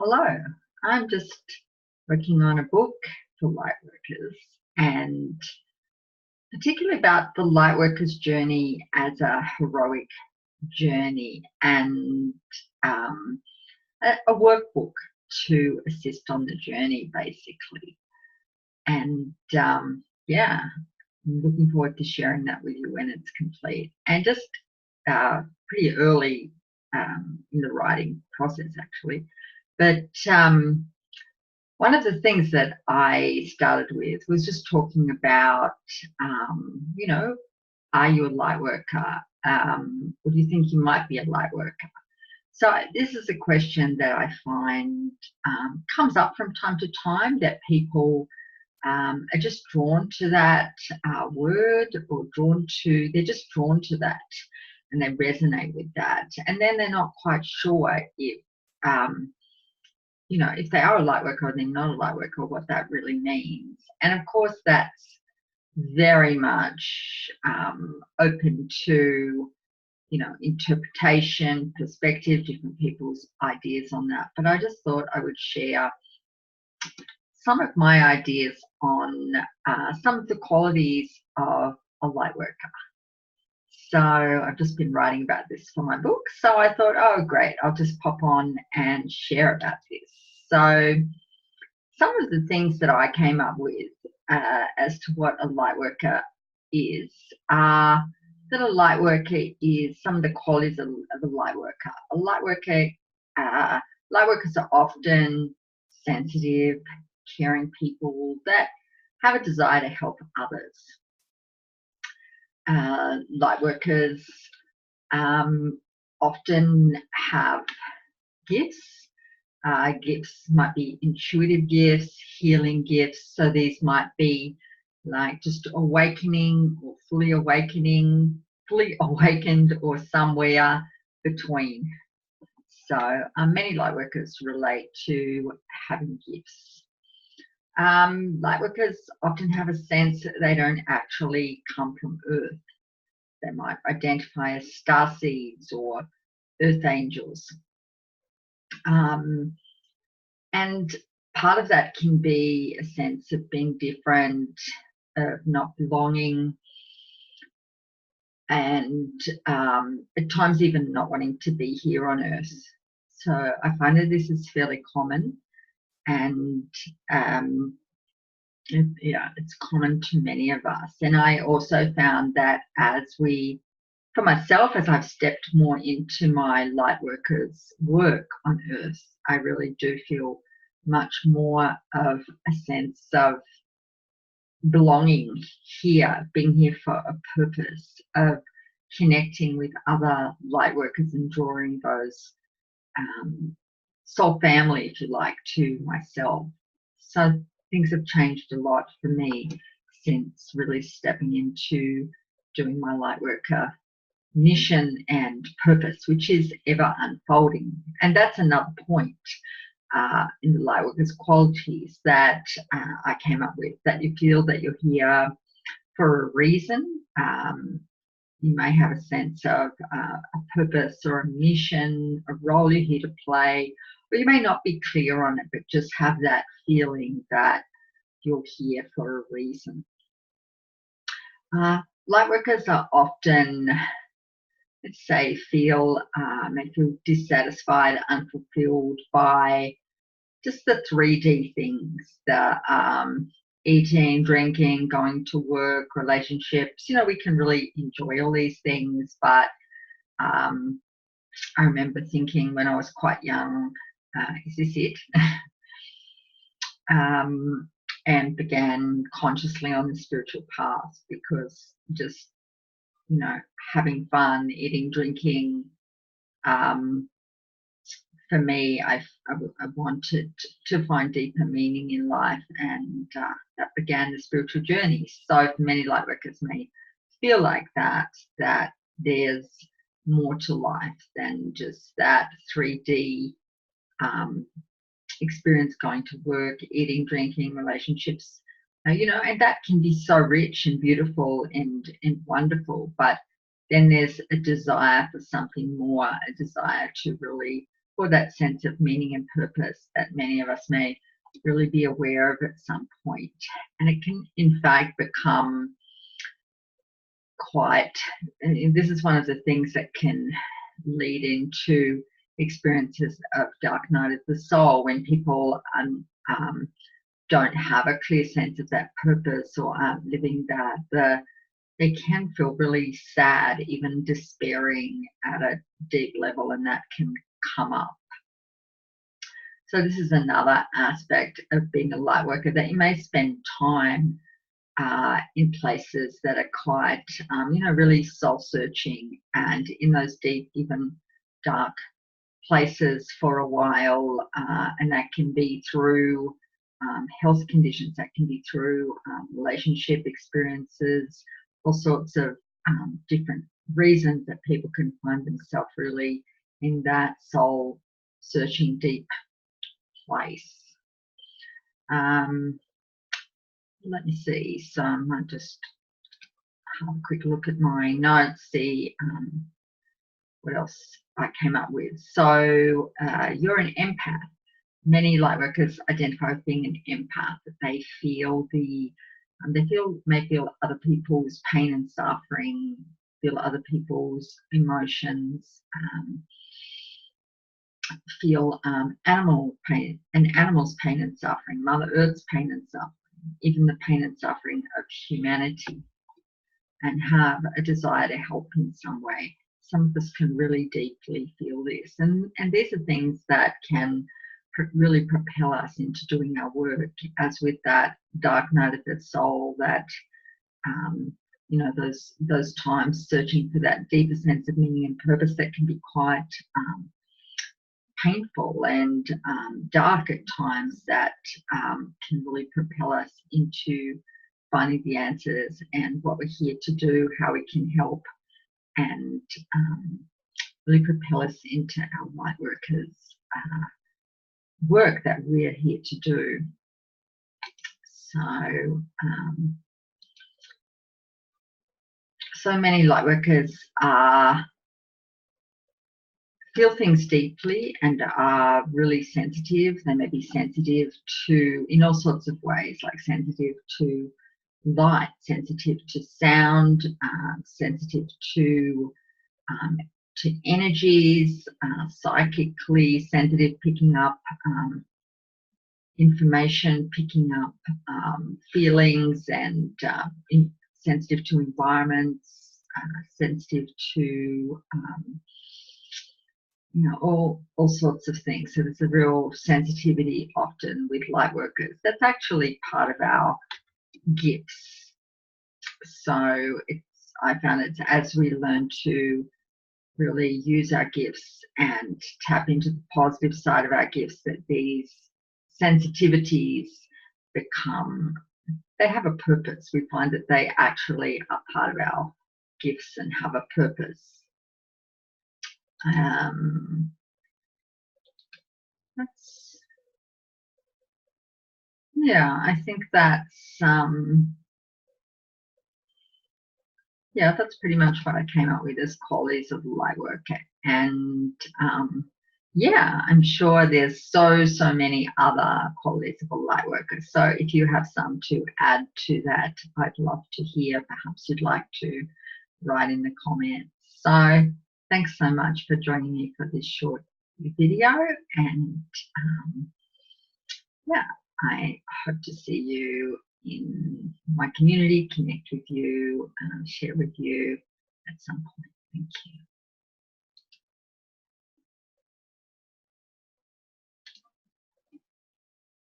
Hello, I'm just working on a book for Lightworkers and particularly about the Lightworkers journey as a heroic journey and um, a workbook to assist on the journey, basically. And yeah, I'm looking forward to sharing that with you when it's complete. And just pretty early in the writing process, actually. But one of the things that I started with was just talking about, you know, are you a light worker? Or do you think you might be a light worker? So this is a question that I find comes up from time to time, that people are just drawn to that word, or they're just drawn to that and they resonate with that. And then they're not quite sure if, if they are a light worker or they're not a light worker, what that really means. And of course, that's very much open to, interpretation, perspective, different people's ideas on that. But I just thought I would share some of my ideas on some of the qualities of a light worker. So I've just been writing about this for my book. So I thought, oh, great, I'll just pop on and share about this. So some of the things that I came up with as to what a light worker is are that a light worker is some of the qualities of a light worker. A light worker, light workers are often sensitive, caring people that have a desire to help others. Light workers often have gifts. Gifts might be intuitive gifts, healing gifts. So these might be like just awakening or fully awakened, or somewhere between. So many light workers relate to having gifts. Light workers often have a sense that they don't actually come from Earth. They might identify as starseeds or earth angels. And part of that can be a sense of being different, of not belonging, and at times even not wanting to be here on Earth. So I find that this is fairly common, and it's common to many of us. And I also found that for myself, as I've stepped more into my Lightworkers work on Earth, I really do feel much more of a sense of belonging here, being here for a purpose, of connecting with other Lightworkers and drawing those soul family, if you like, to myself. So things have changed a lot for me since really stepping into doing my Lightworker mission and purpose, which is ever unfolding. And that's another point in the Lightworkers qualities that I came up with, that you feel that you're here for a reason. You may have a sense of a purpose or a mission, a role you're here to play, or you may not be clear on it, but just have that feeling that you're here for a reason. Lightworkers are often, let's say, feel dissatisfied, unfulfilled by just the 3D things, the eating, drinking, going to work, relationships. We can really enjoy all these things, but I remember thinking when I was quite young, is this it? And began consciously on the spiritual path, because just, having fun, eating, drinking, for me, I wanted to find deeper meaning in life, and that began the spiritual journey. So for many Lightworkers may feel like that there's more to life than just that 3D experience, going to work, eating, drinking, relationships, and that can be so rich and beautiful and wonderful. But then there's a desire for something more, a desire to really for that sense of meaning and purpose that many of us may really be aware of at some point. And it can, in fact, become quite, and this is one of the things that can lead into experiences of dark night of the soul, when people don't have a clear sense of that purpose or aren't living that. They can feel really sad, even despairing at a deep level, and that can come up. So this is another aspect of being a light worker, that you may spend time in places that are quite, really soul-searching, and in those deep, even dark places for a while, and that can be through health conditions, that can be through relationship experiences, all sorts of different reasons that people can find themselves really in that soul searching deep place. Let me see, so I might just have a quick look at my notes, see what else I came up with. So you're an empath. Many lightworkers identify with being an empath, that they feel may feel other people's pain and suffering, feel other people's emotions, feel animals' pain and suffering, Mother Earth's pain and suffering, even the pain and suffering of humanity, and have a desire to help in some way. Some of us can really deeply feel this, and these are things that can really propel us into doing our work, as with that dark night of the soul, that those times searching for that deeper sense of meaning and purpose that can be quite painful and dark at times, that can really propel us into finding the answers and what we're here to do, how we can help, and really propel us into our light workers work that we're here to do. So many light workers feel things deeply and are really sensitive. They may be sensitive to, in all sorts of ways, like sensitive to light, sensitive to sound, sensitive to energies, psychically sensitive, picking up information, picking up feelings, and sensitive to environments, sensitive to all sorts of things. So there's a real sensitivity often with light workers. That's actually part of our gifts. So I found it's as we learn to really use our gifts and tap into the positive side of our gifts, that these sensitivities they have a purpose. We find that they actually are part of our gifts and have a purpose. I think that's that's pretty much what I came up with as qualities of light worker. And I'm sure there's so many other qualities of a light worker. So if you have some to add to that, I'd love to hear. Perhaps you'd like to write in the comments. So thanks so much for joining me for this short video, and I hope to see you in my community, connect with you, share with you at some point. Thank you.